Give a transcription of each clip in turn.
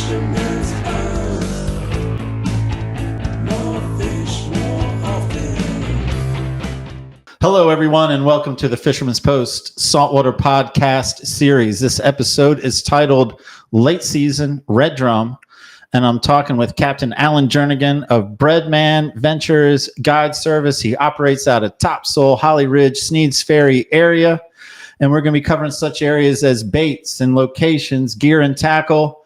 Fisherman's Post. More fish, more often. Hello, everyone, and welcome to the Fisherman's Post Saltwater Podcast Series. This episode is titled Late Season Red Drum, and I'm talking with Captain Alan Jernigan of Breadman Ventures Guide Service. He operates out of Topsail, Holly Ridge, Sneads Ferry area, and we're going to be covering such areas as baits and locations, gear and tackle,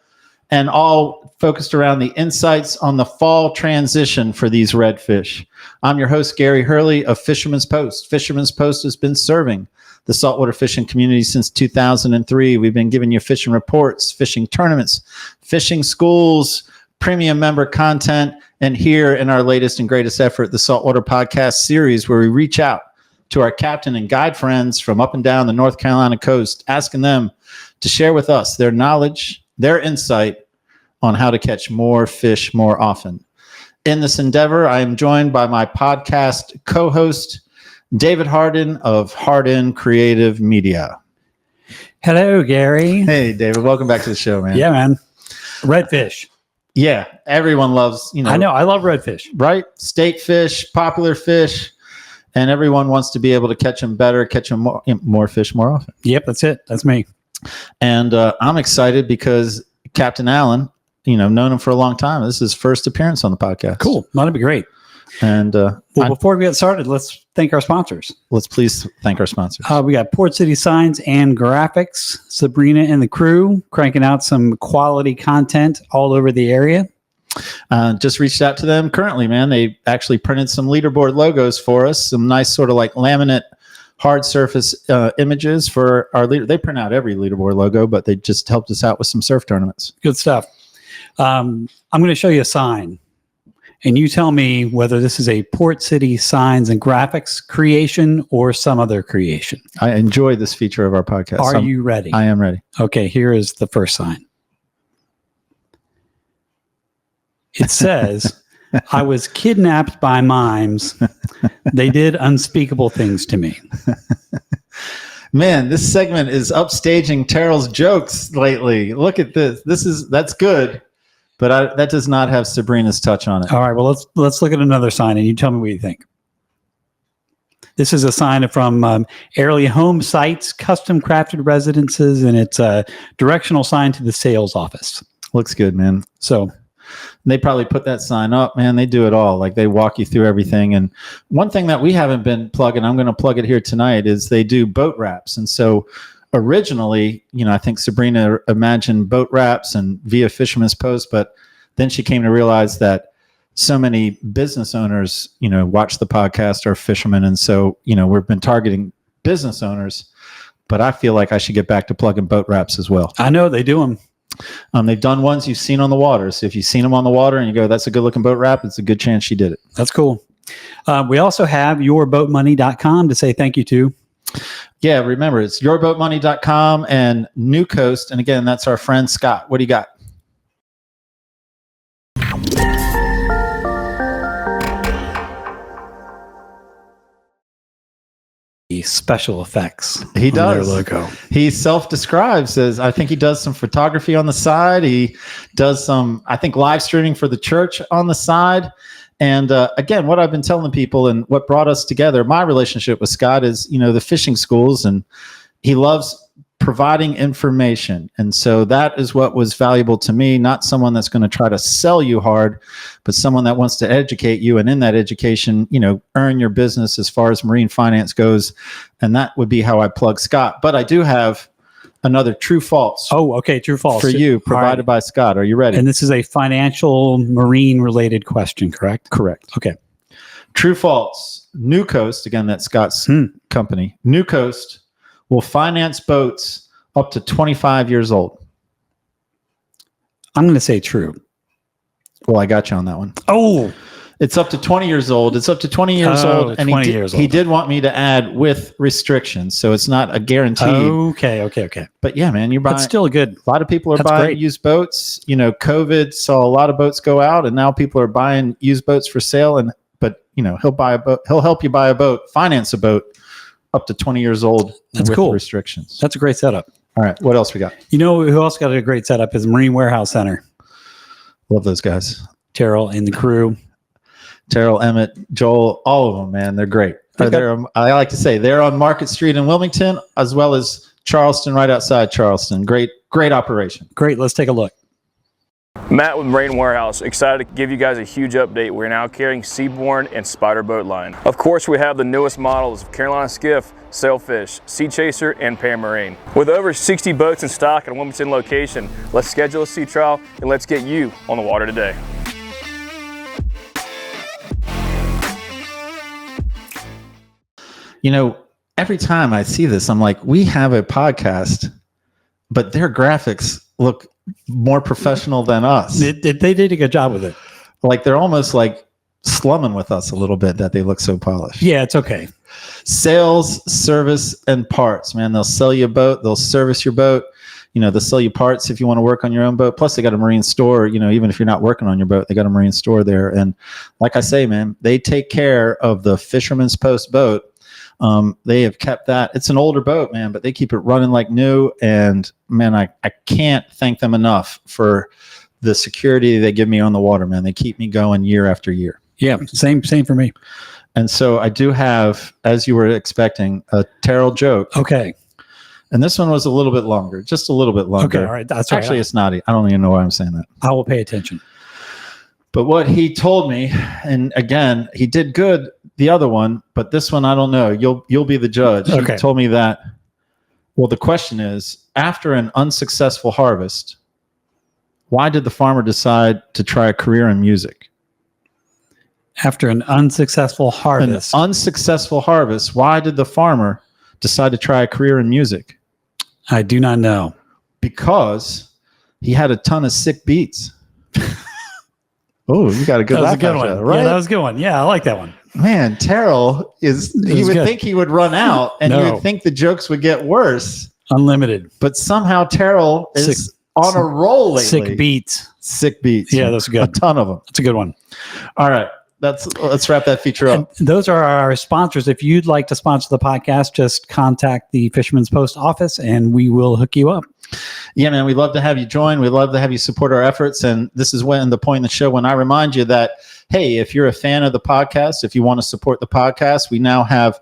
and all focused around the insights on the fall transition for these redfish. I'm your host, Gary Hurley of Fisherman's Post. Fisherman's Post has been serving the saltwater fishing community since 2003. We've been giving you fishing reports, fishing tournaments, fishing schools, premium member content, and here in our latest and greatest effort, the Saltwater Podcast Series, where we reach out to our captain and guide friends from up and down the North Carolina coast, asking them to share with us their knowledge, their insight on how to catch more fish more often. In this endeavor, I am joined by my podcast co-host, David Hardin of Hardin Creative Media. Hello, Gary. Hey, David. Welcome back to the show, man. Yeah, man. Redfish. Yeah, everyone loves, I know. I love redfish. Right? State fish, popular fish, and everyone wants to be able to catch them better, catch them more fish more often. Yep, that's it. That's me. And I'm excited because Captain Allen, known him for a long time. This is his first appearance on the podcast. Cool. That'd be great. And before we get started, let's thank our sponsors. Let's please thank our sponsors. We got Port City Signs and Graphics, Sabrina and the crew, cranking out some quality content all over the area. Just reached out to them currently, man. They actually printed some leaderboard logos for us, some nice sort of like laminate hard surface images for our leader. They print out every leaderboard logo, but they just helped us out with some surf tournaments. Good stuff. I'm going to show you a sign, and you tell me whether this is a Port City Signs and Graphics creation or some other creation. I enjoy this feature of our podcast. Are you ready? I am ready. Okay, here is the first sign. It says, I was kidnapped by mimes. They did unspeakable things to me. Man, this segment is upstaging Terrell's jokes lately. Look at this. That's good, but that does not have Sabrina's touch on it. All right, well, let's look at another sign, and you tell me what you think. This is a sign from Airly Home Sites, custom crafted residences, and it's a directional sign to the sales office. Looks good, man. So they probably put that sign up, man. They do it all. Like they walk you through everything. And one thing that we haven't been plugging, I'm going to plug it here tonight, is they do boat wraps. And so originally, I think Sabrina imagined boat wraps and via Fisherman's Post, but then she came to realize that so many business owners, watch the podcast, are fishermen. And so, we've been targeting business owners, but I feel like I should get back to plugging boat wraps as well. I know they do them. They've done ones you've seen on the water. So if you've seen them on the water and you go, that's a good looking boat wrap, it's a good chance she did it. That's cool. We also have yourboatmoney.com to say thank you to. Yeah, remember, it's yourboatmoney.com and New Coast. And again, that's our friend Scott. What do you got? Special effects. He does. Their logo. He self-describes as, I think he does some photography on the side. He does some, I think, live streaming for the church on the side. And again, what I've been telling people and what brought us together, my relationship with Scott is, the fishing schools, and he loves providing information. And so that is what was valuable to me, not someone that's going to try to sell you hard, but someone that wants to educate you. And in that education, earn your business as far as marine finance goes. And that would be how I plug Scott. But I do have another true false. Oh, okay. True false. For you, provided by Scott. Are you ready? And this is a financial marine related question, correct? Correct. Okay. True false. New Coast, again, that's Scott's company. New Coast will finance boats up to 25 years old. I'm going to say true. Well, I got you on that one. Oh, it's up to 20 years old. It's up to 20 years old. And he did want me to add with restrictions. So it's not a guarantee. Okay. But yeah, man, you're buying. That's still good. A lot of people are buying used boats. COVID saw a lot of boats go out, and now people are buying used boats for sale. But he'll buy a boat. He'll help you buy a boat, finance a boat up to 20 years old. That's with cool. Restrictions. That's a great setup. All right. What else we got? Who else got a great setup is Marine Warehouse Center. Love those guys. Terrell and the crew. Terrell, Emmett, Joel, all of them, man. They're great. I like to say they're on Market Street in Wilmington, as well as Charleston, right outside Charleston. Great operation. Great. Let's take a look. Matt with Marine Warehouse, excited to give you guys a huge update. We're now carrying Seabourn and Spider boat line. Of course, we have the newest models of Carolina Skiff, Sailfish, Sea Chaser, and Pan Marine. With over 60 boats in stock at a Wilmington location, let's schedule a sea trial and let's get you on the water today. You know, every time I see this, I'm like, we have a podcast, but their graphics look more professional than us. They did a good job with it. Like they're almost like slumming with us a little bit that they look so polished. Yeah, it's okay. Sales, service, and parts, man. They'll sell you a boat. They'll service your boat. You know, they'll sell you parts if you want to work on your own boat. Plus, they got a marine store. You know, even if you're not working on your boat, they got a marine store there. And like I say, man, they take care of the Fisherman's Post boat. They have kept that. It's an older boat, man, but they keep it running like new. And man, I can't thank them enough for the security they give me on the water, man. They keep me going year after year. Yeah, same for me. And so I do have, as you were expecting, a Terrell joke. Okay. And this one was a little bit longer, just a little bit longer. Okay, all right. That's actually, it's not. I don't even know why I'm saying that. I will pay attention. But what he told me, and again, he did good the other one, but this one I don't know. You'll be the judge. Okay. He told me that. Well, the question is, after an unsuccessful harvest, why did the farmer decide to try a career in music? After an unsuccessful harvest. An unsuccessful harvest. Why did the farmer decide to try a career in music? I do not know. Because he had a ton of sick beats. Oh, you got a good laugh. That was a good one. Right? Yeah, that was a good one. Yeah, I like that one. Man, Terrell you would good. think he would run out and you would think the jokes would get worse. Unlimited. But somehow Terrell is on a roll lately. Sick beats. Sick beats. Yeah, that's good. A ton of them. That's a good one. All right. Let's wrap that feature up. And those are our sponsors. If you'd like to sponsor the podcast, just contact the Fisherman's Post office and we will hook you up. Yeah, man, we'd love to have you join. We'd love to have you support our efforts. And this is when the point in the show when I remind you that, hey, if you're a fan of the podcast, if you want to support the podcast, we now have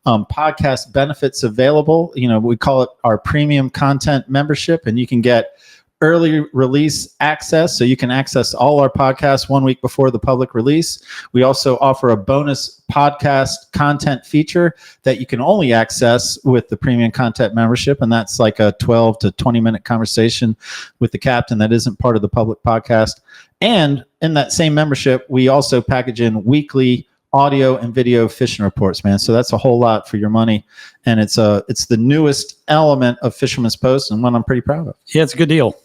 podcast benefits available. You know, we call it our premium content membership, and you can get early release access, so you can access all our podcasts 1 week before the public release. We also offer a bonus podcast content feature that you can only access with the premium content membership, and that's like a 12 to 20 minute conversation with the captain that isn't part of the public podcast. And in that same membership, we also package in weekly audio and video fishing reports, man. So that's a whole lot for your money, and it's the newest element of Fisherman's Post, and one I'm pretty proud of. Yeah, it's a good deal.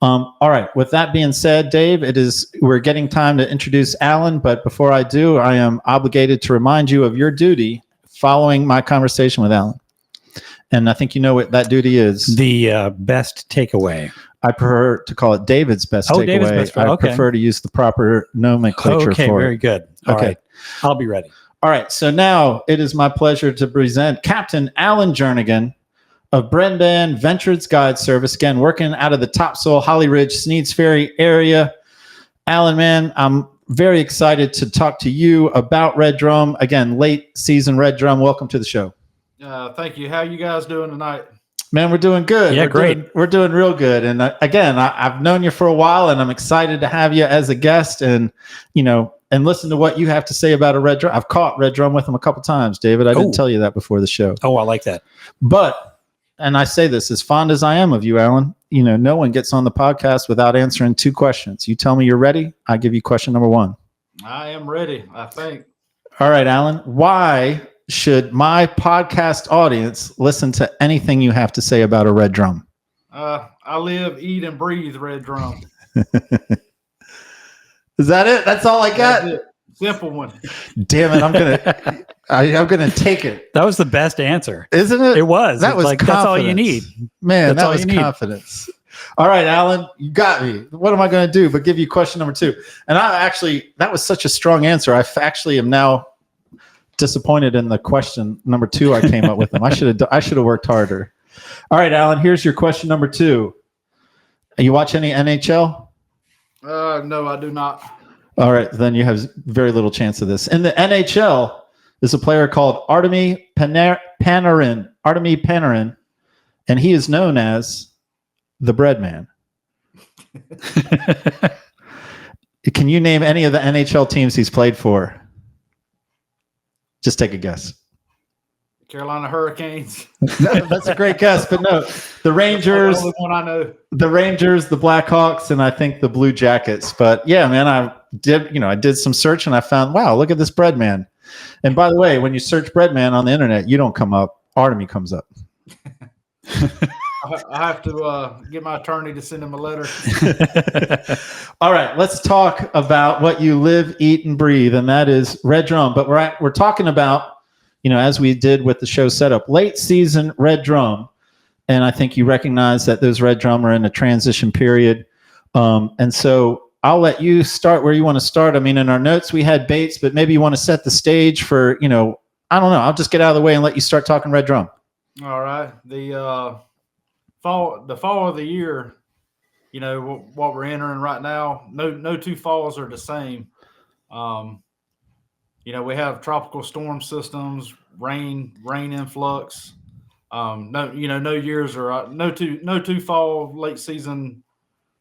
All right. With that being said, Dave, we're getting time to introduce Alan. But before I do, I am obligated to remind you of your duty following my conversation with Alan. And I think you know what that duty is. The best takeaway. I prefer to call it David's best takeaway. David's best. I Okay. prefer to use the proper nomenclature Okay, for very it. good. Okay. Right. I'll be ready. All right. So now it is my pleasure to present Captain Alan Jernigan of Breadman Ventures Guide Service, again, working out of the Topsail, Holly Ridge, Sneads Ferry area. Alan, man, I'm very excited to talk to you about Red Drum. Again, late season Red Drum. Welcome to the show. Thank you. How you guys doing tonight? Man, we're doing good. Yeah, great. We're doing real good. And again, I've known you for a while, and I'm excited to have you as a guest and, and listen to what you have to say about a Red Drum. I've caught Red Drum with him a couple times, David. I didn't tell you that before the show. Oh, I like that. But, and I say this as fond as I am of you, Alan, no one gets on the podcast without answering two questions. You tell me you're ready, I give you question number one. I am ready, I think. All right, Alan, why should my podcast audience listen to anything you have to say about a Red Drum? I live, eat, and breathe Red Drum. Is that it? That's all I got? That's it. Simple one. Damn it, I'm gonna take it. That was the best answer. Isn't it? It was. That was that's all you need. Man, That's all that was you need. confidence. All right, Alan, you got me. What am I going to do but give you question number two? And that was such a strong answer. I actually am now disappointed in the question number two I came up with them. I should have worked harder. All right, Alan, here's your question number two. You watch any NHL? No, I do not. All right, then you have very little chance of this. In the NHL, there's a player called Artemi Panarin, and he is known as the Breadman. Can you name any of the NHL teams he's played for? Just take a guess. Carolina Hurricanes. That's a great guess, but no, the Rangers, That's the only one I know. the Rangers, the Blackhawks, and I think the Blue Jackets. But yeah, man, I did some search and I found, wow, look at this Breadman. And by the way, when you search Breadman on the internet, you don't come up. Artemi comes up. I have to get my attorney to send him a letter. All right, let's talk about what you live, eat, and breathe, and that is Red Drum. But we're talking about, as we did with the show setup, late season Red Drum. And I think you recognize that those Red Drum are in a transition period. And so I'll let you start where you want to start. I mean, in our notes, we had baits, but maybe you want to set the stage for, I don't know. I'll just get out of the way and let you start talking Red Drum. All right. The fall of the year, what we're entering right now, no two falls are the same. We have tropical storm systems, rain influx. No years are no two fall late season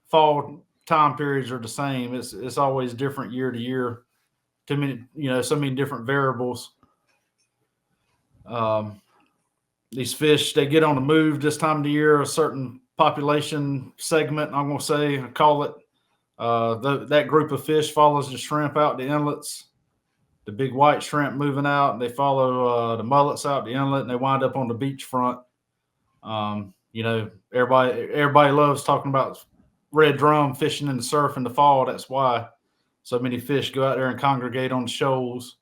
fall time periods are the same. It's always different year to year. So many different variables. These fish, they get on the move this time of the year. A certain population segment, I'm going to say, call it. That group of fish follows the shrimp out the inlets. The big white shrimp moving out, and they follow the mullets out the inlet, and they wind up on the beachfront. Everybody loves talking about Red Drum fishing in the surf in the fall. That's why so many fish go out there and congregate on the shoals.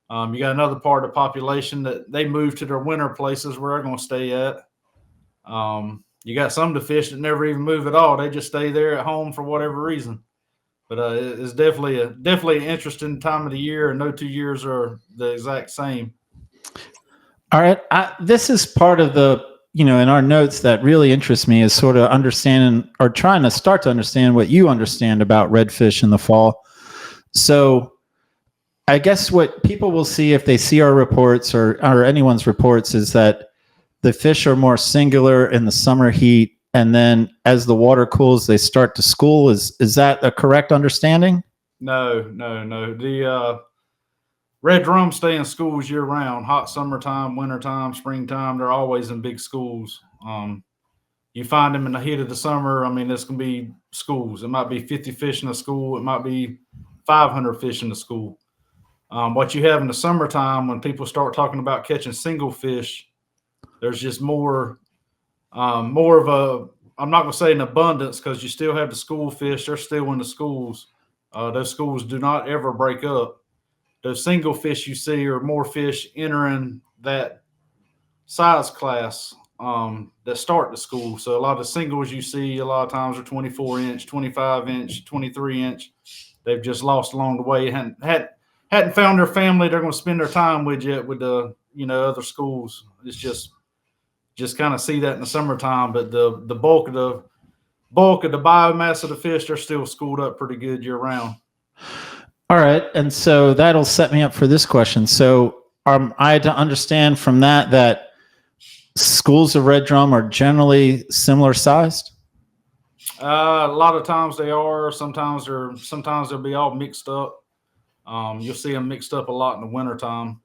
You got another part of the population that they move to their winter places where they're going to stay at. You got some of the fish that never even move at all. They just stay there at home for whatever reason. But it's definitely an interesting time of the year, and no 2 years are the exact same. All right. This is part of the, in our notes that really interests me is sort of understanding or trying to start to understand what you understand about redfish in the fall. So I guess what people will see if they see our reports or anyone's reports is that the fish are more singular in the summer heat. And then as the water cools, they start to school. Is that a correct understanding? No. The Red Drum stay in schools year round. Hot summertime, wintertime, springtime, they're always in big schools. You find them in the heat of the summer. I mean, it's going to be schools. It might be 50 fish in a school. It might be 500 fish in the school. What you have in the summertime, when people start talking about catching single fish, there's just more of a, I'm not going to say an abundance, because you still have the school fish. They're still in the schools. Those schools do not ever break up. Those single fish you see are more fish entering that size class that start the school. So a lot of the singles you see a lot of times are 24 inch, 25 inch, 23 inch. They've just lost along the way. Hadn't found their family they're going to spend their time with yet with the other schools. It's just kind of see that in the summertime, but the bulk of the biomass of the fish, they're still schooled up pretty good year round. All right, and so that'll set me up for this question. So I had to understand from that schools of Red Drum are generally similar sized? A lot of times they are. Sometimes they'll be all mixed up. You'll see them mixed up a lot in the wintertime.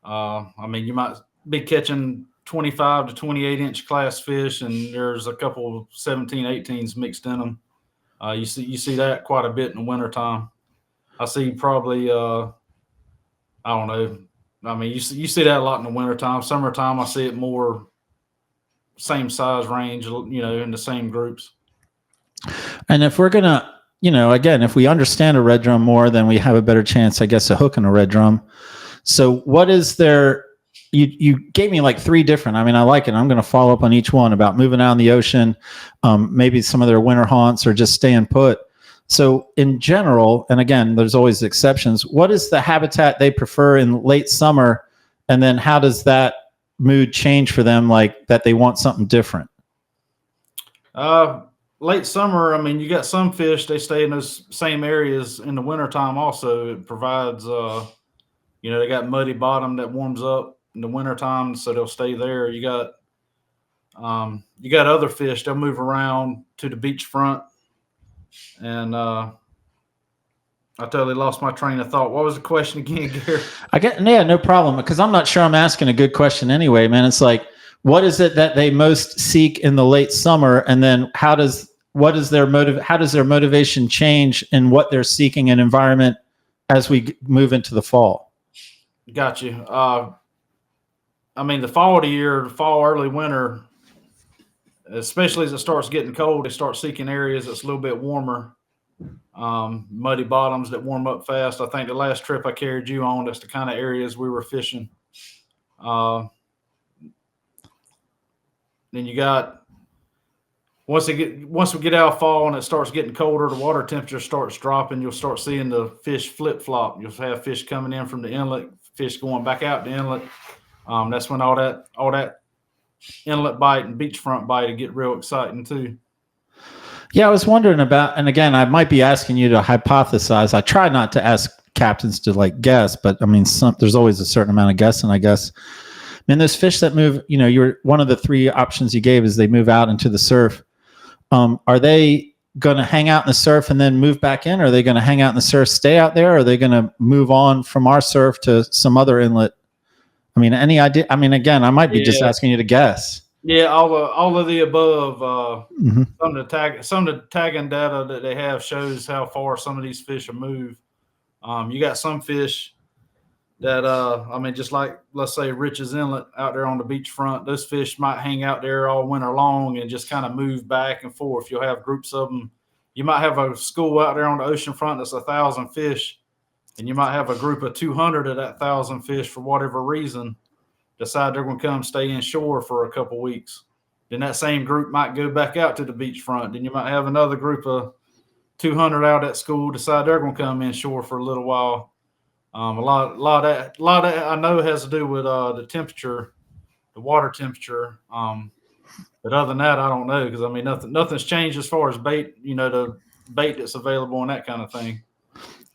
You might be catching 25 to 28 inch class fish, and there's a couple of 17, 18s mixed in them. You see that quite a bit in the wintertime. I see probably, I don't know. I mean, you see that a lot in the wintertime. Summertime, I see it more same size range, in the same groups. And if we're going to, again, if we understand a Red Drum more, then we have a better chance, I guess, of hooking a Red Drum. So what is there? You gave me like three different. I mean, I like it. I'm going to follow up on each one about moving out in the ocean, maybe some of their winter haunts, or just staying put. So in general, and again, there's always exceptions, what is the habitat they prefer in late summer? And then how does that mood change for them, like that they want something different? late summer, I mean, you got some fish, they stay in those same areas in the wintertime also. It provides, they got muddy bottom that warms up in the wintertime, so they'll stay there. You got other fish, they'll move around to the beach front. And I totally lost my train of thought. What was the question again, Gary? No problem. Because I'm not sure I'm asking a good question anyway, man. It's like, what is it that they most seek in the late summer, and then how does their motivation change in what they're seeking in environment as we move into the fall? Got you. I mean, the fall of the year, early winter, especially as it starts getting cold, they start seeking areas that's a little bit warmer. Muddy bottoms that warm up fast. I think the last trip I carried you on, that's the kind of areas we were fishing. Then you got once we get out of fall and it starts getting colder, the water temperature starts dropping. You'll start seeing the fish flip flop. You'll have fish coming in from the inlet, fish going back out the inlet. That's when all that inlet bite and beachfront bite will get real exciting too. Yeah, I was wondering about, and again, I might be asking you to hypothesize. I try not to ask captains to guess, but I mean, there's always a certain amount of guessing, I guess. I mean, those fish that move, you're one of the three options you gave is they move out into the surf. Are they going to hang out in the surf and then move back in? Or are they going to hang out in the surf, stay out there? Or are they going to move on from our surf to some other inlet? I mean, any idea? I mean, again, I might be just asking you to guess. Yeah, all of the above. Mm-hmm. Some of the tagging data that they have shows how far some of these fish will move. You got some fish that just like, let's say, Rich's Inlet out there on the beachfront. Those fish might hang out there all winter long and just kind of move back and forth. You'll have groups of them. You might have a school out there on the ocean front that's 1,000 fish, and you might have a group of 200 of that 1,000 fish for whatever reason decide they're going to come stay inshore for a couple weeks. Then that same group might go back out to the beachfront. Then you might have another group of 200 out at school decide they're going to come inshore for a little while. A lot of that I know has to do with the temperature, the water temperature. But other than that, I don't know, because I mean nothing's changed as far as bait. The bait that's available and that kind of thing.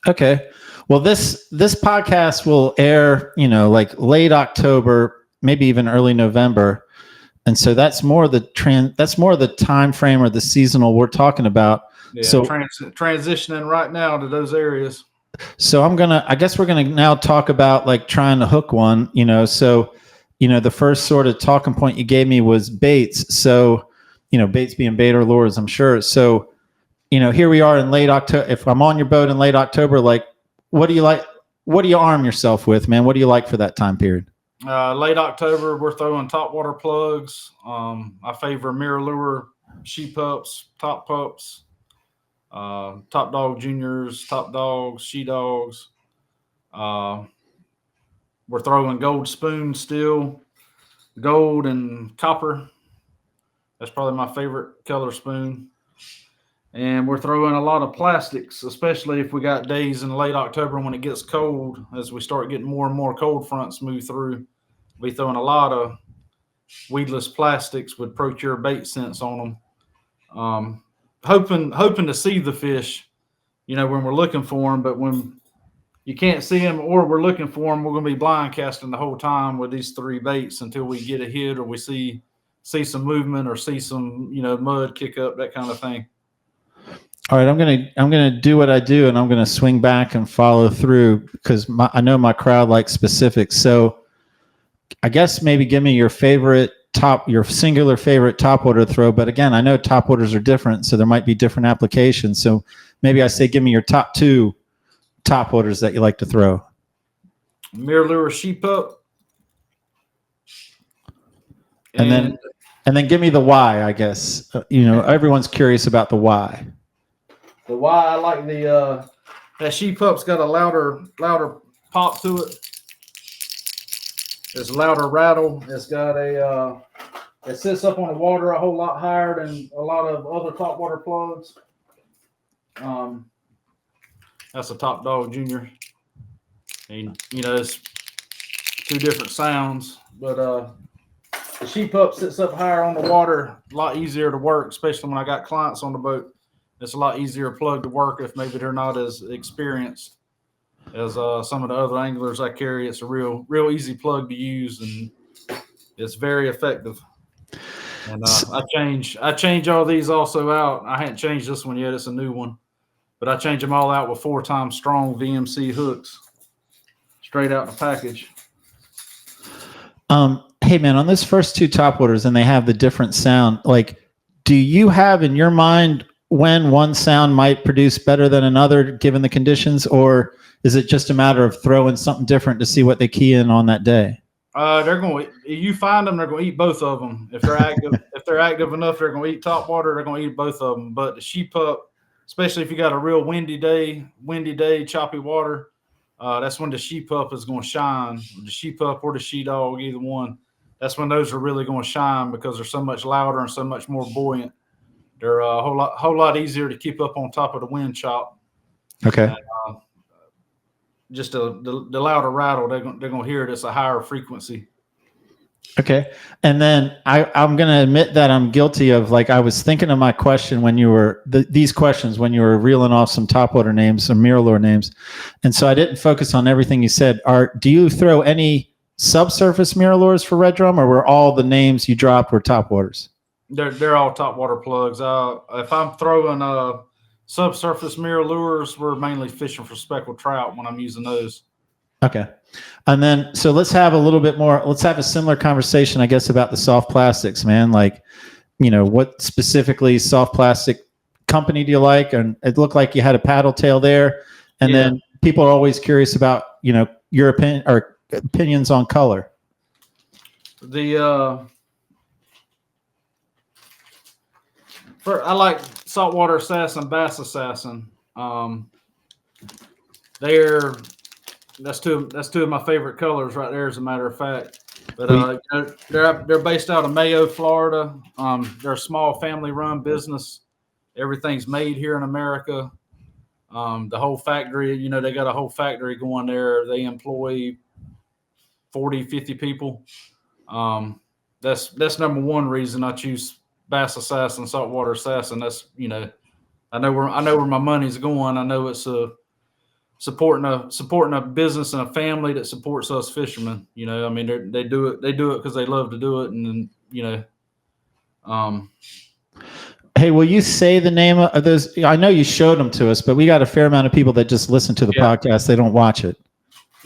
Okay. Well, this podcast will air, late October, maybe even early November. And so that's more the time frame or the seasonal we're talking about. Yeah, so transitioning right now to those areas. So I guess we're going to now talk about trying to hook one, so, the first sort of talking point you gave me was baits. So, baits being bait or lures, I'm sure. So, here we are in late October. If I'm on your boat in late October, what do you like? What do you arm yourself with, man? What do you like for that time period? Late October, we're throwing topwater plugs. I favor mirror lure, sheep pups, top pups, top dog juniors, top dogs, she dogs. We're throwing gold spoon still, gold and copper. That's probably my favorite color spoon. And we're throwing a lot of plastics, especially if we got days in late October when it gets cold. As we start getting more and more cold fronts move through, we'll be throwing a lot of weedless plastics with Procure bait scents on them. Hoping to see the fish, when we're looking for them. But when you can't see them or we're looking for them, we're going to be blind casting the whole time with these three baits until we get a hit or we see some movement or see some mud kick up, that kind of thing. All right, I'm gonna do what I do, and I'm gonna swing back and follow through because I know my crowd likes specifics. So, I guess maybe give me your singular favorite topwater throw. But again, I know topwaters are different, so there might be different applications. So maybe I say, give me your top two topwaters that you like to throw. Mirror lure sheep up, and then give me the why. I guess everyone's curious about the why. The why I like that sheep pup's got a louder pop to it. It's a louder rattle. It's got it sits up on the water a whole lot higher than a lot of other topwater plugs. That's a top dog junior. And it's two different sounds, but The sheep up sits up higher on the water, a lot easier to work, especially when I got clients on the boat. It's a lot easier plug to work if maybe they're not as experienced as some of the other anglers I carry. It's a real easy plug to use, and it's very effective. And I change all these also out. I hadn't changed this one yet. It's a new one, but I change them all out with 4 times strong VMC hooks straight out the package. Hey man, on those first 2 topwaters, and they have the different sound. Like, do you have in your mind when one sound might produce better than another given the conditions, or is it just a matter of throwing something different to see what they key in on that day? They're going. You find them, they're going to eat both of them. If they're active, if they're active enough, they're going to eat topwater. They're going to eat both of them. But the sheep up, especially if you got a real windy day, choppy water, that's when the sheep up is going to shine. The sheep up or the she dog, either one. That's when those are really going to shine because they're so much louder and so much more buoyant. They're a whole lot easier to keep up on top of the wind chop. Okay. And, just the louder rattle, they're going to hear it. It's a higher frequency. Okay. And then I'm going to admit that I'm guilty of, like, I was thinking of my question when you were these questions when you were reeling off some topwater names, some mirror names, and so I didn't focus on everything you said. Do you throw any subsurface mirror lures for red drum, or were all the names you dropped were topwaters? They're all topwater plugs. If I'm throwing subsurface mirror lures, we're mainly fishing for speckled trout when I'm using those. Okay. And then, so let's have a similar conversation, I guess, about the soft plastics, man. Like, what specifically soft plastic company do you like? And it looked like you had a paddle tail there. And then people are always curious about, your opinion or opinions on color. I like saltwater assassin, bass assassin. That's two of my favorite colors right there, as a matter of fact. But they're based out of Mayo, Florida. They're a small family-run business. Everything's made here in America. The whole factory, they got a whole factory going there. They employ 40, 50 people. That's number one reason I choose bass assassin, saltwater assassin. That's, I know where my money's going. I know it's supporting a business and a family that supports us fishermen. I mean, they do it because they love to do it. And Hey, will you say the name of those? I know you showed them to us, but we got a fair amount of people that just listen to the podcast. They don't watch it.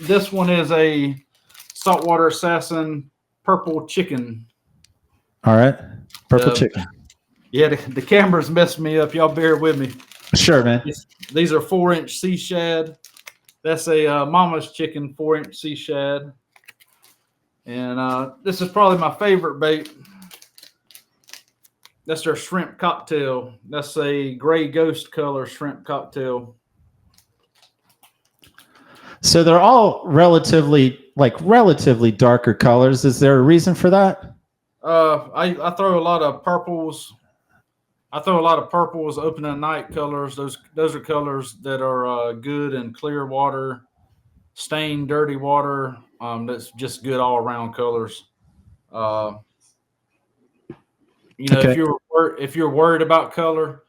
This one is a saltwater assassin purple chicken. All right. Purple chicken. Yeah, the camera's messed me up. Y'all bear with me. Sure, man. These are 4-inch sea shad. That's a mama's chicken 4-inch sea shad. And this is probably my favorite bait. That's their shrimp cocktail. That's a gray ghost color shrimp cocktail. So they're all relatively darker colors. Is there a reason for that? I throw a lot of purples. Open at night colors. Those are colors that are good in clear water, stained, dirty water. That's just good all around colors. Okay. If you're worried about color,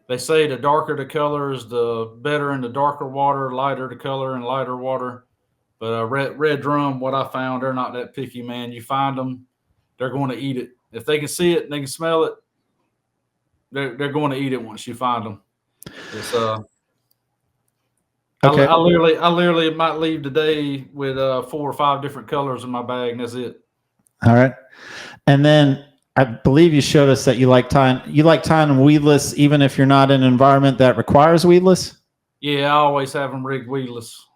they say the darker the colors, the better in the darker water, lighter the color in lighter water. But red drum, what I found, they're not that picky, man. You find them, they're going to eat it. If they can see it and they can smell it, they're going to eat it once you find them. It's okay. I literally might leave today with 4 or 5 different colors in my bag, and that's it. All right. And then I believe you showed us that you like tying them weedless, even if you're not in an environment that requires weedless. Yeah, I always have them rigged weedless.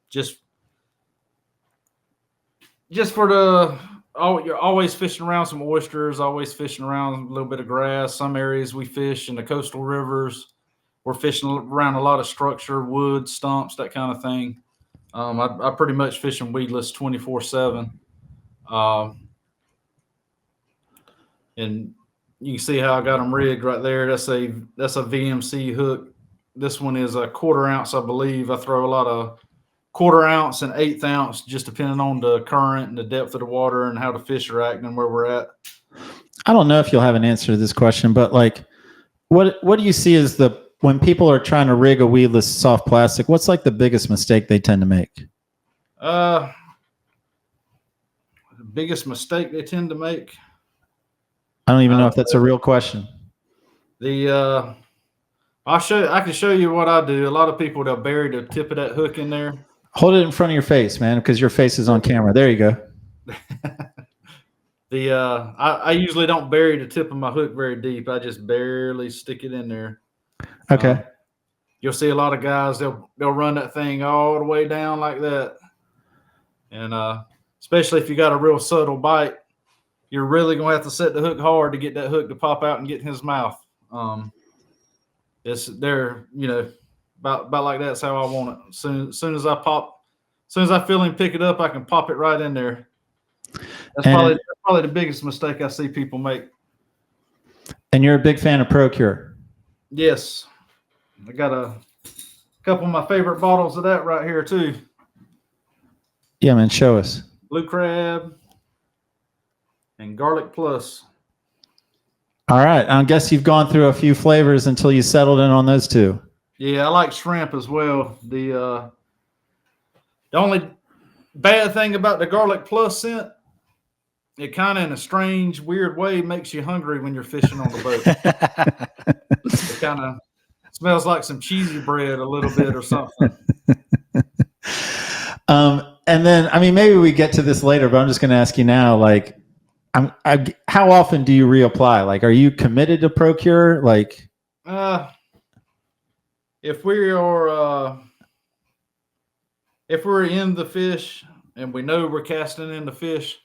Just for you're always fishing around some oysters, always fishing around a little bit of grass. Some areas we fish in the coastal rivers. We're fishing around a lot of structure, wood, stumps, that kind of thing. I pretty much fish them weedless 24/7. And you can see how I got them rigged right there. That's a VMC hook. This one is a 1/4 ounce, I believe. I throw a lot of 1/4 ounce and 1/8 ounce, just depending on the current and the depth of the water and how the fish are acting and where we're at. I don't know if you'll have an answer to this question, but like, what do you see as when people are trying to rig a weedless soft plastic, what's like the biggest mistake they tend to make? The biggest mistake they tend to make. I don't even know if that's a real question. I can show you what I do. A lot of people, they'll bury the tip of that hook in there. Hold it in front of your face, man, because your face is on camera. There you go. I usually don't bury the tip of my hook very deep. I just barely stick it in there. Okay. You'll see a lot of guys, they'll run that thing all the way down like that. And especially if you got a real subtle bite, you're really going to have to set the hook hard to get that hook to pop out and get in his mouth. It's there, about like that's how I want it. Soon as I feel him pick it up, I can pop it right in there. That's probably the biggest mistake I see people make. And you're a big fan of ProCure? Yes. I got a couple of my favorite bottles of that right here too. Yeah, man, show us. Blue Crab and Garlic Plus. All right. I guess you've gone through a few flavors until you settled in on those two. Yeah, I like shrimp as well. The only bad thing about the Garlic Plus scent, it kind of in a strange, weird way makes you hungry when you're fishing on the boat. It kind of smells like some cheesy bread a little bit or something. And then, I mean, maybe we get to this later, but I'm just going to ask you now, like, how often do you reapply? Like, are you committed to ProCure? Like, if we're in the fish and we know we're casting in the fish,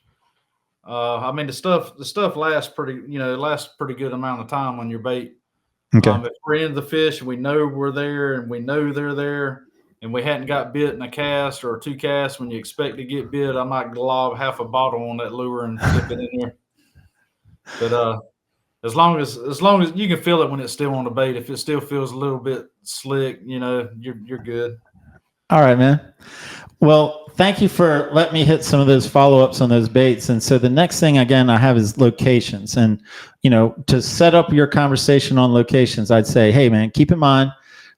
I mean, the stuff lasts pretty good amount of time on your bait. okay. If we're in the fish and we know we're there and we know they're there and we hadn't got bit in a cast or 2 casts when you expect to get bit, I might glob half a bottle on that lure and dip it in there. But as long as you can feel it when it's still on the bait, if it still feels a little bit slick, you're good. All right, man. Well, thank you for letting me hit some of those follow-ups on those baits. And so the next thing, again, I have is locations. And, to set up your conversation on locations, I'd say, hey, man, keep in mind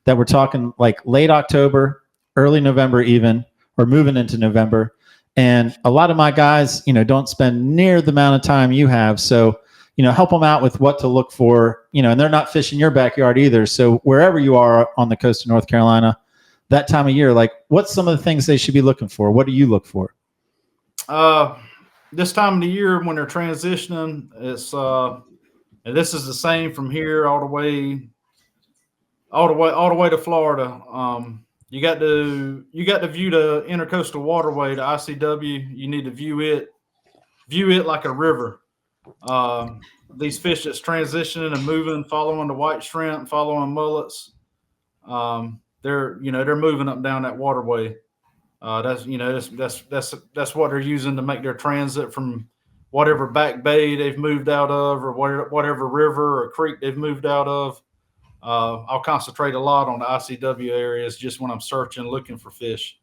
that we're talking like late October, early November even, or moving into November. And a lot of my guys, don't spend near the amount of time you have. So, help them out with what to look for, and they're not fishing your backyard either. So wherever you are on the coast of North Carolina, that time of year, like what's some of the things they should be looking for? What do you look for? This time of the year when they're transitioning, it's and this is the same from here all the way to Florida. You got to view the intercoastal waterway, the ICW. You need to view it like a river. These fish that's transitioning and moving, following the white shrimp, following mullets, they're moving up and down that waterway. That's what they're using to make their transit from whatever back bay they've moved out of, or whatever river or creek they've moved out of. I'll concentrate a lot on the ICW areas just when I'm searching, looking for fish.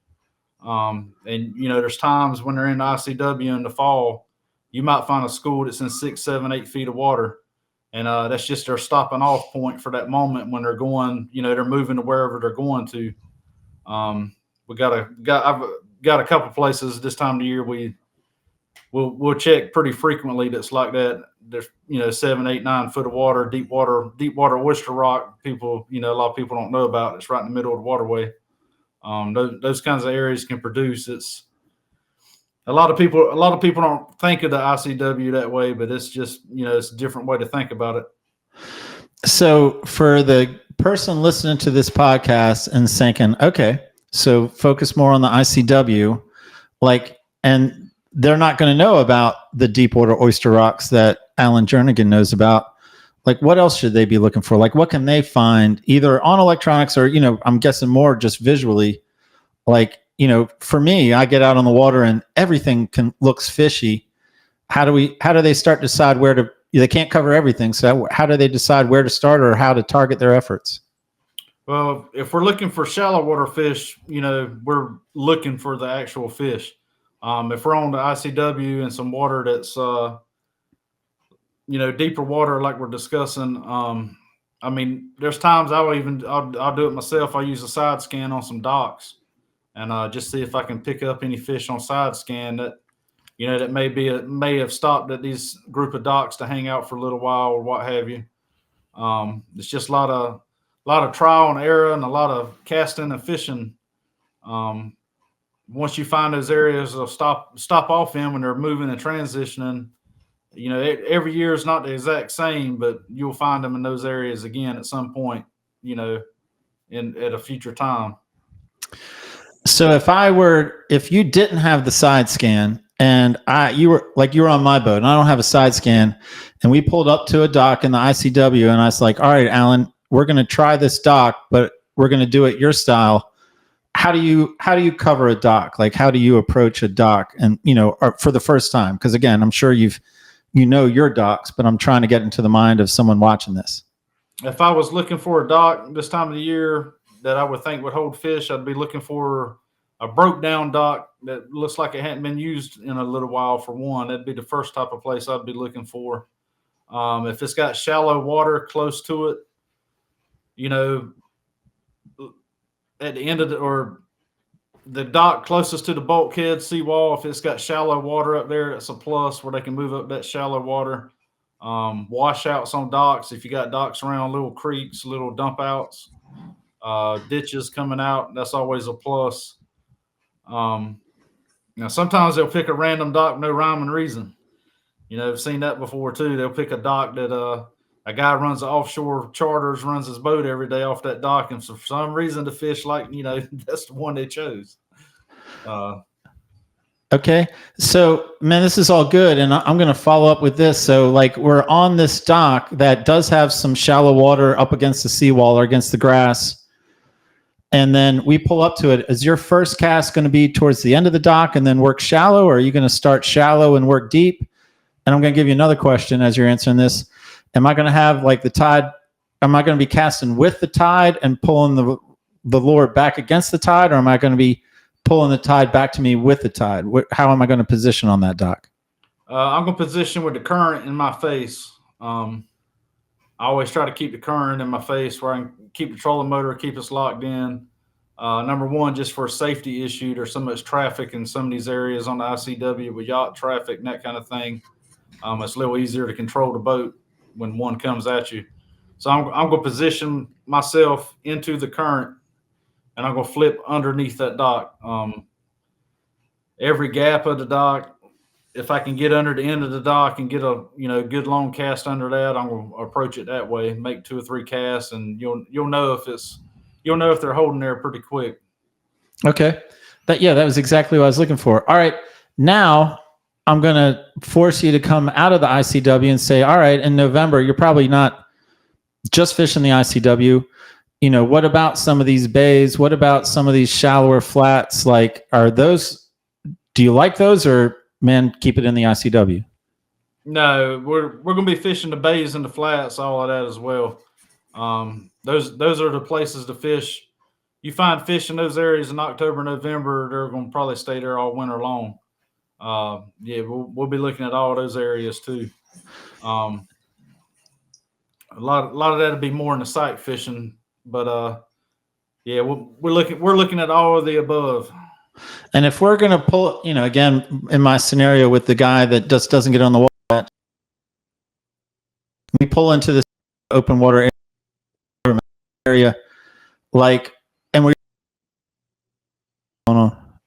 And there's times when they're in the ICW in the fall, you might find a school that's in 6, 7, 8 feet of water. And that's just their stopping off point for that moment when they're going, they're moving to wherever they're going to. I've got a couple places this time of the year we'll check pretty frequently that's like that. There's 7, 8, 9 foot of water, deep water oyster rock. People, a lot of people don't know about. It's right in the middle of the waterway. Those kinds of areas can produce. It's a lot of people don't think of the ICW that way, but it's just it's a different way to think about it. So for the person listening to this podcast and thinking, okay, so focus more on the ICW, and they're not going to know about the deep water oyster rocks that Alan Jernigan knows about. Like, what else should they be looking for? Like, what can they find either on electronics or, I'm guessing more just visually. Like, for me, I get out on the water and everything looks fishy. How do they start to decide where to, they can't cover everything. So how do they decide where to start or how to target their efforts? Well, if we're looking for shallow water fish, we're looking for the actual fish. If we're on the ICW and some water that's deeper water like we're discussing, I mean, there's times I'll do it myself. I use a side scan on some docks and just see if I can pick up any fish on side scan that that may have stopped at these group of docks to hang out for a little while or what have you. It's just a lot of trial and error and a lot of casting and fishing. Once you find those areas, they'll stop off in when they're moving and transitioning. Every year is not the exact same, but you'll find them in those areas again at some point. At a future time. So if you didn't have the side scan and you were on my boat and I don't have a side scan and we pulled up to a dock in the ICW and I was like, all right, Alan, we're going to try this dock, but we're going to do it your style. How do you cover a dock? Like, how do you approach a dock and, or for the first time? Because again, I'm sure you know your docks, but I'm trying to get into the mind of someone watching this. If I was looking for a dock this time of the year that I would think would hold fish, I'd be looking for a broke down dock that looks like it hadn't been used in a little while. For one, that'd be the first type of place I'd be looking for. If it's got shallow water close to it, at the end of the dock closest to the bulkhead seawall, if it's got shallow water up there, that's a plus where they can move up that shallow water. Washouts on docks, if you got docks around little creeks, little dump outs, ditches coming out, that's always a plus. Now sometimes they'll pick a random dock, no rhyme and reason. I've seen that before too. They'll pick a dock that a guy runs the offshore charters, runs his boat every day off that dock, and for some reason the fish that's the one they chose. Okay. So, man, this is all good. And I'm going to follow up with this. So, like, we're on this dock that does have some shallow water up against the seawall or against the grass. And then we pull up to it. Is your first cast going to be towards the end of the dock and then work shallow? Or are you going to start shallow and work deep? And I'm going to give you another question as you're answering this. Am I going to have like the tide? Am I going to be casting with the tide and pulling the lure back against the tide? Or am I going to be pulling the tide back to me with the tide? How am I going to position on that dock? I'm going to position with the current in my face. I always try to keep the current in my face where I can keep the trolling motor, keep us locked in. Number one, just for a safety issue, there's so much traffic in some of these areas on the ICW with yacht traffic and that kind of thing. It's a little easier to control the boat when one comes at you. So I'm going to position myself into the current, and I'm going to flip underneath that dock. Every gap of the dock, if I can get under the end of the dock and get a good long cast under that, I'm going to approach it that way. Make 2 or 3 casts, and you'll know if they're holding there pretty quick. Okay, that was exactly what I was looking for. All right, now I'm going to force you to come out of the ICW and say, all right, in November you're probably not just fishing the ICW. What about some of these bays? What about some of these shallower flats? Like, do you like those, or man, keep it in the ICW? No, we're going to be fishing the bays and the flats, all of that as well. Those are the places to fish. You find fish in those areas in October, November, they're going to probably stay there all winter long. We'll be looking at all those areas too. A lot of that'll be more in the sight fishing. But we're looking at all of the above. And if we're going to pull, again, in my scenario with the guy that just doesn't get on the water, we pull into this open water area, and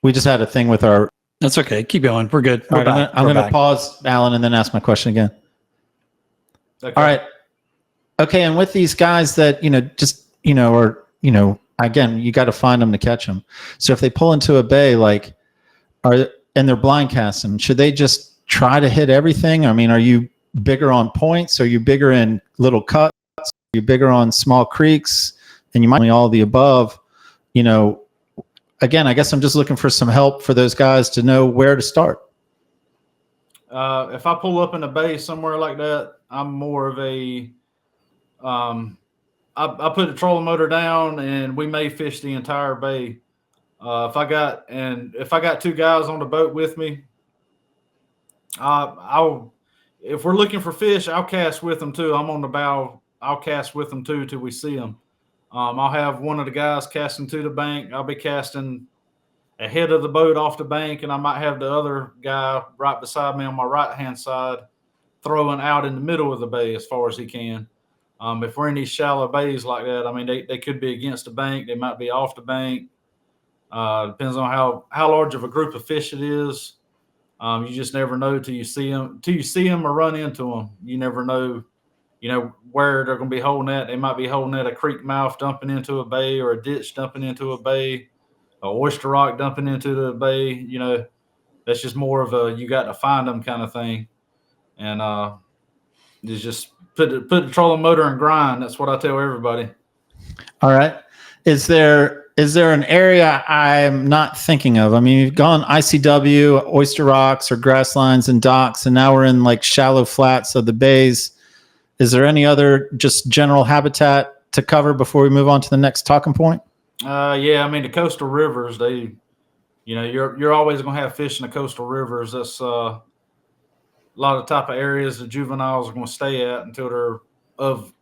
we just had a thing with our. That's okay. Keep going. We're good. All right, I'm going to pause, Alan, and then ask my question again. Okay. All right. Okay, and with these guys that again, you got to find them to catch them. So if they pull into a bay, and they're blind casting, should they just try to hit everything? I mean, are you bigger on points? Are you bigger in little cuts? Are you bigger on small creeks? And you might be all of the above. Again, I guess I'm just looking for some help for those guys to know where to start. If I pull up in a bay somewhere like that, I'm more of a I put the trolling motor down, and we may fish the entire bay. If I got two guys on the boat with me, I'll if we're looking for fish, I'll cast with them too. I'm on the bow. I'll cast with them too till we see them. I'll have one of the guys casting to the bank. I'll be casting ahead of the boat off the bank, and I might have the other guy right beside me on my right-hand side throwing out in the middle of the bay as far as he can. If we're in these shallow bays like that, I mean, they could be against the bank. They might be off the bank. Depends on how large of a group of fish it is. You just never know till you see them or run into them. You never know, where they're going to be holding at. They might be holding at a creek mouth dumping into a bay, or a ditch dumping into a bay, a oyster rock dumping into the bay. That's just more of a you got to find them kind of thing. And it's just put the trolling motor and grind. That's what I tell everybody. All right. Is there an area I'm not thinking of? I mean, you've gone ICW, oyster rocks, or grass lines and docks, and now we're in like shallow flats of the bays. Is there any other just general habitat to cover before we move on to the next talking point? Yeah, I mean, the coastal rivers, you're always going to have fish in the coastal rivers. That's a lot of type of areas the juveniles are going to stay at until they're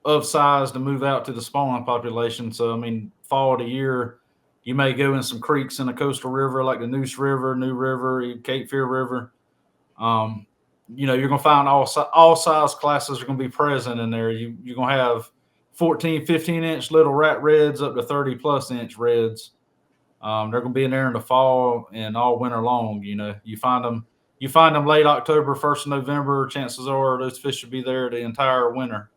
of size to move out to the spawning population. So, I mean, fall of the year, you may go in some creeks in the coastal river like the Noose River, New River, Cape Fear River. You're going to find all size classes are going to be present in there. You're going to have 14, 15-inch little rat reds up to 30-plus inch reds. They're going to be in there in the fall and all winter long. You find them late October, 1st of November, chances are those fish will be there the entire winter.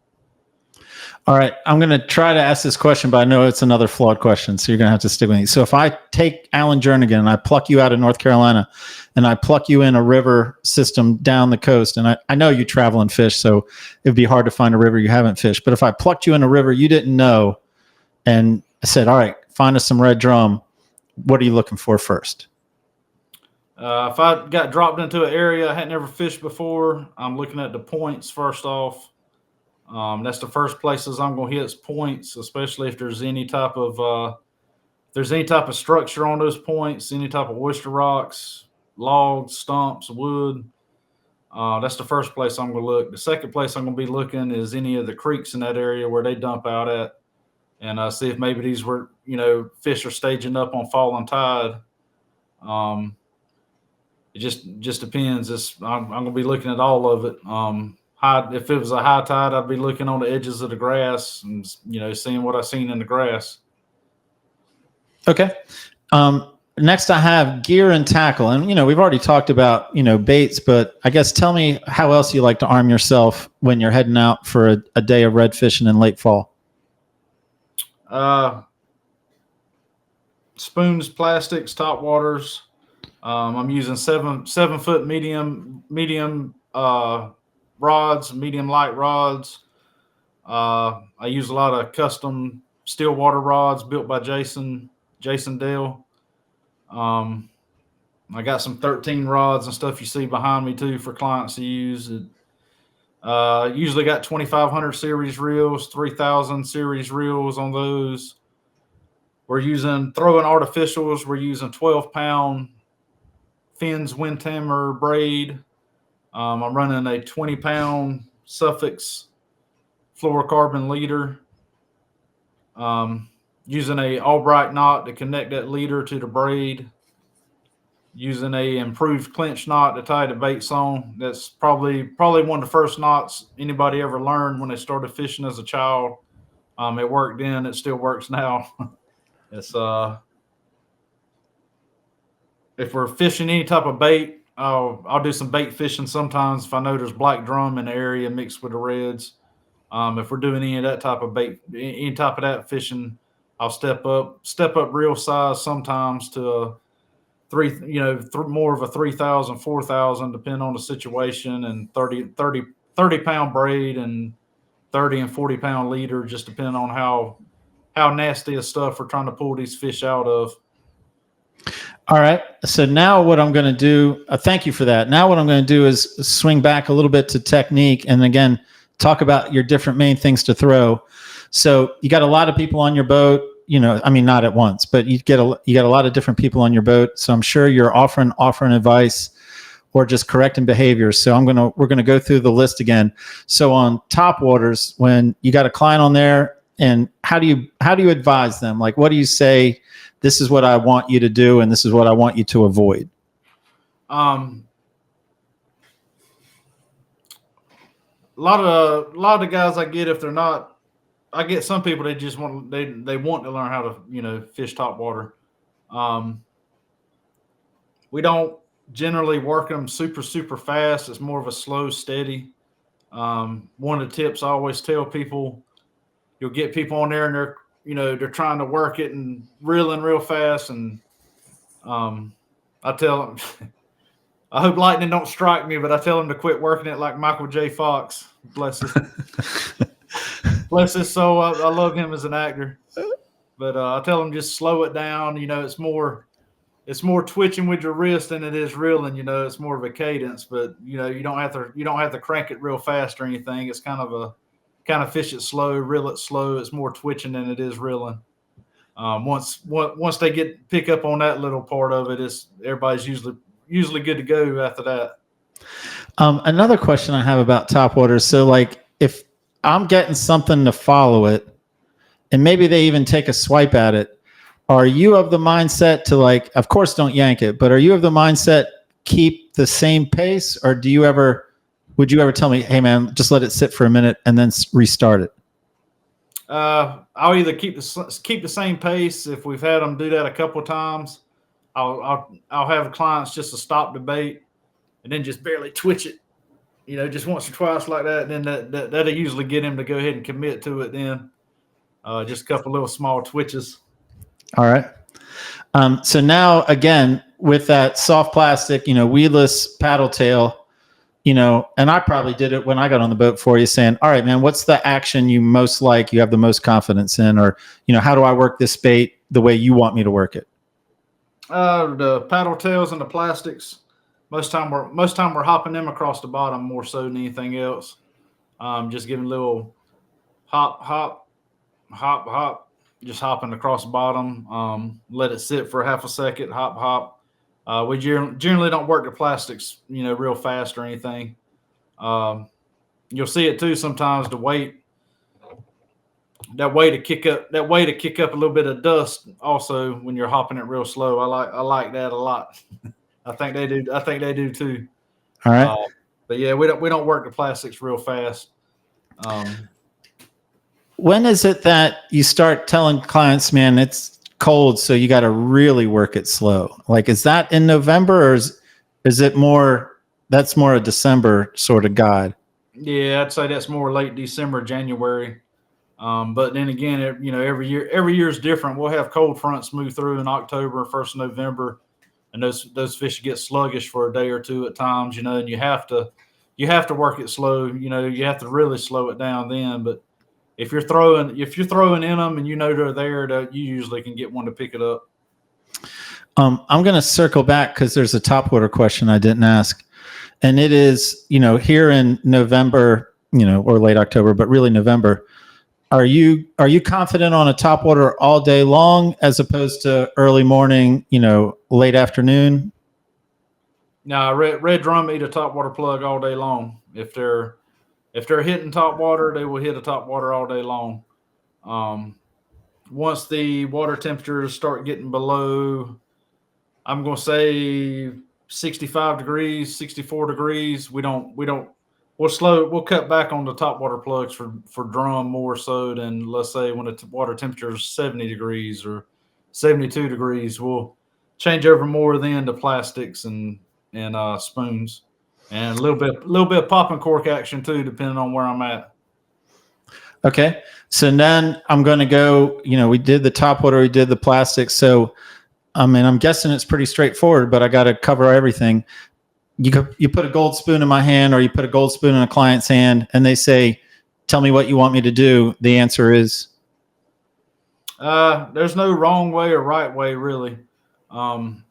All right. I'm going to try to ask this question, but I know it's another flawed question, so you're going to have to stick with me. So if I take Alan Jernigan and I pluck you out of North Carolina and I pluck you in a river system down the coast, and I know you travel and fish, so it'd be hard to find a river you haven't fished. But if I plucked you in a river you didn't know and I said, all right, find us some red drum, what are you looking for first? If I got dropped into an area I had never fished before, I'm looking at the points first off. That's the first places I'm going to hit is points, especially if there's any type of structure on those points, any type of oyster rocks, logs, stumps, wood. That's the first place I'm going to look. The second place I'm going to be looking is any of the creeks in that area where they dump out at, and see if maybe these were, fish are staging up on falling tide. It just depends. I'm going to be looking at all of it. If it was a high tide, I'd be looking on the edges of the grass and, seeing what I've seen in the grass. Okay. Next I have gear and tackle. And, we've already talked about, baits, but I guess tell me how else you like to arm yourself when you're heading out for a day of red fishing in late fall. Spoons, plastics, Topwaters. I'm using 7-foot medium rods, medium light rods. I use a lot of custom Stillwater rods built by Jason Dale. I got some 13 rods and stuff you see behind me too for clients to use. Usually got 2500 series reels, 3000 series reels on those. We're using throwing artificials. We're using 12-pound fins, wind tammer braid. I'm running a 20-pound Suffolk fluorocarbon leader. Using a Albright knot to connect that leader to the braid. Using a improved clinch knot to tie the baits on. That's probably one of the first knots anybody ever learned when they started fishing as a child. It worked then. It still works now. It's if we're fishing any type of bait, I'll do some bait fishing sometimes if I know there's black drum in the area mixed with the reds. If we're doing any of that type of bait, any type of that fishing, I'll step up real size sometimes to more of a 3,000, 4,000, depending on the situation, and 30 pound braid and 30 and 40 pound leader, just depending on how nasty of stuff we're trying to pull these fish out of. All right. So now what I'm going to do, thank you for that. Now what I'm going to do is swing back a little bit to technique and again, talk about your different main things to throw. So you got a lot of people on your boat, I mean, not at once, but you got a lot of different people on your boat. So I'm sure you're offering advice or just correcting behavior. So we're going to go through the list again. So on Topwaters, when you got a client on there, and how do you advise them? Like, what do you say? This is what I want you to do, and this is what I want you to avoid. A lot of the guys I get, if they're not, I get some people they just want they want to learn how to fish topwater. We don't generally work them super fast. It's more of a slow, steady. One of the tips I always tell people, you'll get people on there and they're trying to work it and reeling real fast, and I tell them. I hope lightning don't strike me, but I tell him to quit working it like Michael J. Fox. Bless his, bless his soul. I love him as an actor, but I tell him just slow it down. It's more twitching with your wrist than it is reeling. It's more of a cadence, but you don't have to crank it real fast or anything. It's kind of fish it slow, reel it slow. It's more twitching than it is reeling. Once they pick up on that little part of it, everybody's usually good to go after that. Another question I have about topwater. So like if I'm getting something to follow it and maybe they even take a swipe at it, are you of the mindset to, like, of course don't yank it, but are you of the mindset keep the same pace, or would you ever tell me, hey man, just let it sit for a minute and then restart it? I'll either keep the same pace. If we've had them do that a couple of times, I'll have clients just to stop the bait and then just barely twitch it, just once or twice like that. And then that'll usually get him to go ahead and commit to it. Then just a couple little small twitches. All right. So now again with that soft plastic, weedless paddle tail, and I probably did it when I got on the boat for you, saying, all right, man, what's the action you most like, you have the most confidence in, or how do I work this bait the way you want me to work it? The paddle tails and the plastics, most time we're hopping them across the bottom more so than anything else. Just giving a little hop, just hopping across the bottom. Let it sit for half a second, hop. We generally don't work the plastics, real fast or anything. You'll see it too sometimes. That way to kick up a little bit of dust also when you're hopping it real slow. I like that a lot. I think they do too. All right. But yeah, we don't work the plastics real fast. When is it that you start telling clients, man, it's cold, so you got to really work it slow? Like, is that in November, or is it that's more a December sort of guide? Yeah, I'd say that's more late December, January. But then again, every year is different. We'll have cold fronts move through in October, 1st of November, and those fish get sluggish for a day or two at times. And you have to work it slow. You have to really slow it down then. But if you're throwing in them and they're there, you usually can get one to pick it up. I'm going to circle back because there's a topwater question I didn't ask, and it is, here in November, or late October, but really November. Are you confident on a topwater all day long as opposed to early morning, late afternoon? No, red drum eat a topwater plug all day long. If they're hitting topwater, they will hit a topwater all day long. Once the water temperatures start getting below, I'm going to say 65 degrees, 64 degrees, we'll cut back on the topwater plugs for drum more so than, let's say, when the water temperature is 70 degrees or 72 degrees. We'll change over more then to plastics and spoons, and a little bit of pop and cork action too, depending on where I'm at. Okay, so then I'm going to go. We did the topwater, we did the plastics. So, I'm guessing it's pretty straightforward, but I got to cover everything. You put a gold spoon in my hand, or you put a gold spoon in a client's hand, and they say, tell me what you want me to do. The answer is? There's no wrong way or right way, really. I'll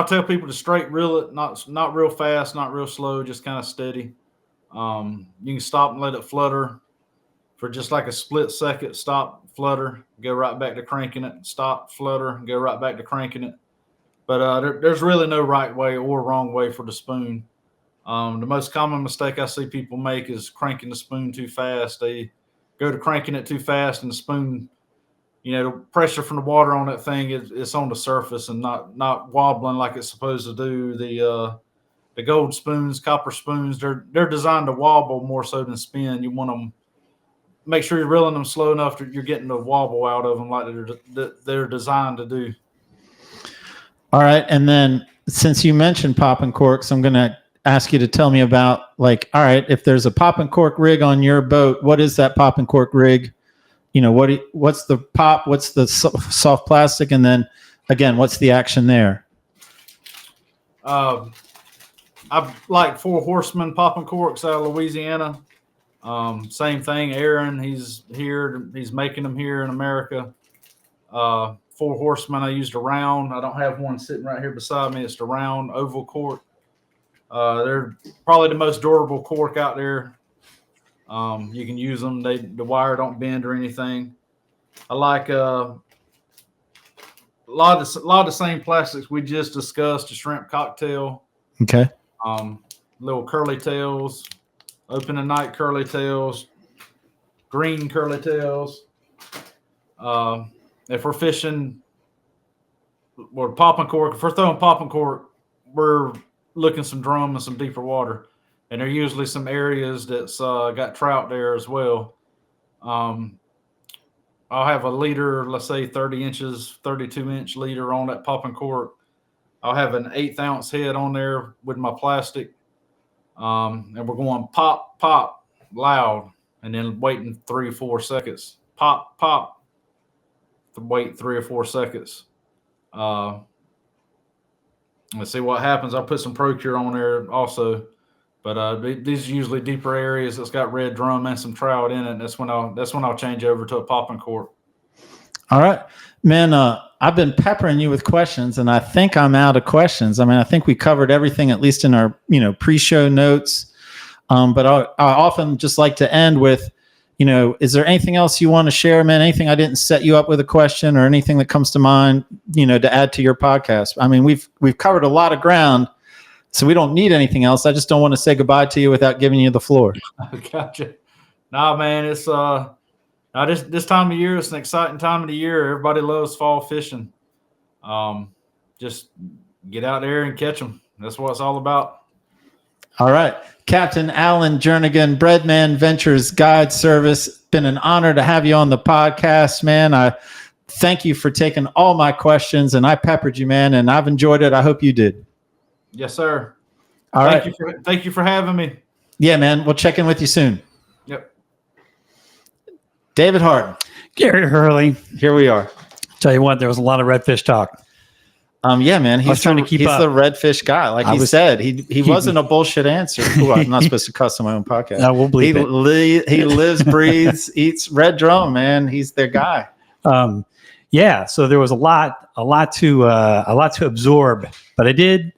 tell people to straight reel it, not real fast, not real slow, just kind of steady. You can stop and let it flutter for just like a split second, stop, flutter, go right back to cranking it, stop, flutter, go right back to cranking it. But there's really no right way or wrong way for the spoon. The most common mistake I see people make is cranking the spoon too fast. They go to cranking it too fast, and the spoon, the pressure from the water on that thing it's on the surface and not wobbling like it's supposed to do. The gold spoons, copper spoons, they're designed to wobble more so than spin. You want them, make sure you're reeling them slow enough that you're getting the wobble out of them like they're designed to do. All right. And then since you mentioned popping corks, I'm going to ask you to tell me about, all right, if there's a pop and cork rig on your boat, what is that pop and cork rig? What's the pop? What's the soft plastic? And then again, what's the action there? I like Four Horsemen popping corks out of Louisiana. Same thing. Aaron, he's here. He's making them here in America. Four Horsemen, I used a round. I don't have one sitting right here beside me. It's the round oval cork. They're probably the most durable cork out there. You can use them. The wire don't bend or anything. I like a lot of the same plastics we just discussed. The shrimp cocktail. Okay. Little curly tails, open and night curly tails, green curly tails. If we're fishing or popping cork, if we're throwing popping cork, we're looking some drum and some deeper water. And there are usually some areas that's got trout there as well. I'll have a leader, let's say 30 inches, 32-inch leader on that popping cork. I'll have an 1/8 ounce head on there with my plastic. And we're going pop, pop, loud, and then waiting 3 or 4 seconds. Pop, pop. Wait 3 or 4 seconds. Let's see what happens. I'll put some Procure on there also. But these are usually deeper areas that's got red drum and some trout in it. And that's when I'll change over to a popping cork. All right, man. I've been peppering you with questions, and I think I'm out of questions. I mean, I think we covered everything, at least in our pre-show notes. But I often just like to end with, is there anything else you want to share, man? Anything I didn't set you up with a question or anything that comes to mind, to add to your podcast? I mean, we've covered a lot of ground, so we don't need anything else. I just don't want to say goodbye to you without giving you the floor. Gotcha. Nah, man, it's this time of year, it's an exciting time of the year. Everybody loves fall fishing. Just get out there and catch them. That's what it's all about. All right. Captain Alan Jernigan, Breadman Ventures Guide Service. Been an honor to have you on the podcast, man. I thank you for taking all my questions, and I peppered you, man, and I've enjoyed it. I hope you did. Yes, sir. All right. Thank you for having me. Yeah, man. We'll check in with you soon. Yep. David Harden. Gary Hurley. Here we are. Tell you what, there was a lot of redfish talk. Yeah, man. He's trying to keep up. He's the redfish guy. Like he said, he wasn't a bullshit answer. Ooh, I'm not supposed to cuss on my own podcast. No, we'll believe it. He lives, breathes, eats red drum, man. He's their guy. Yeah. So there was a lot to absorb, but I did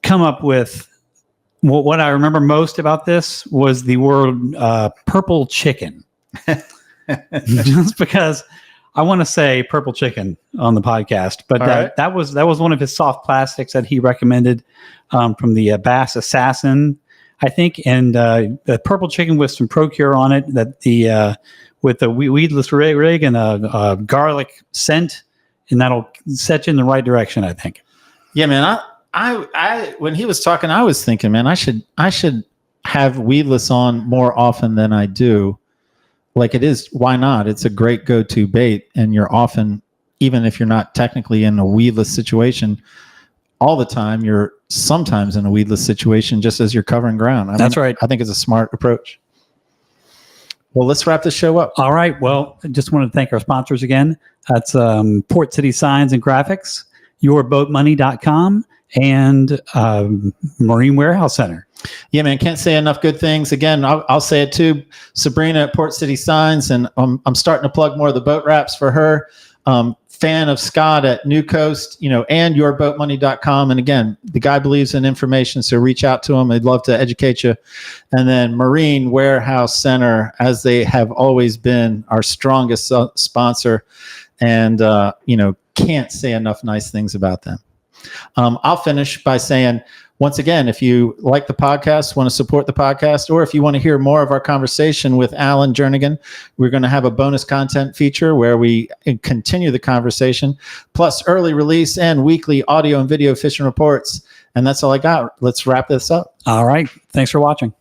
come up with what I remember most about this was the word purple chicken. Just because I want to say purple chicken on the podcast, but that was one of his soft plastics that he recommended from the Bass Assassin, I think, and the purple chicken with some Procure on it. That the with the weedless rig and a garlic scent, and that'll set you in the right direction, I think. Yeah, man. I when he was talking, I was thinking, man, I should have weedless on more often than I do. Like it is, why not? It's a great go-to bait, and you're often, even if you're not technically in a weedless situation all the time, you're sometimes in a weedless situation just as you're covering ground. That's right. I think it's a smart approach. Well, let's wrap the show up. All right. Well, I just want to thank our sponsors again. That's Port City Signs and Graphics, yourboatmoney.com, and Marine Warehouse Center. Yeah, man, can't say enough good things. Again, I'll say it too. Sabrina at Port City Signs, and I'm starting to plug more of the boat wraps for her. fan of Scott at New Coast, and yourboatmoney.com. And again, the guy believes in information, so reach out to him. I'd love to educate you. And then Marine Warehouse Center, as they have always been our strongest sponsor, and can't say enough nice things about them. I'll finish by saying, once again, if you like the podcast, want to support the podcast, or if you want to hear more of our conversation with Alan Jernigan, we're going to have a bonus content feature where we continue the conversation, plus early release and weekly audio and video fishing reports. And that's all I got. Let's wrap this up. All right. Thanks for watching.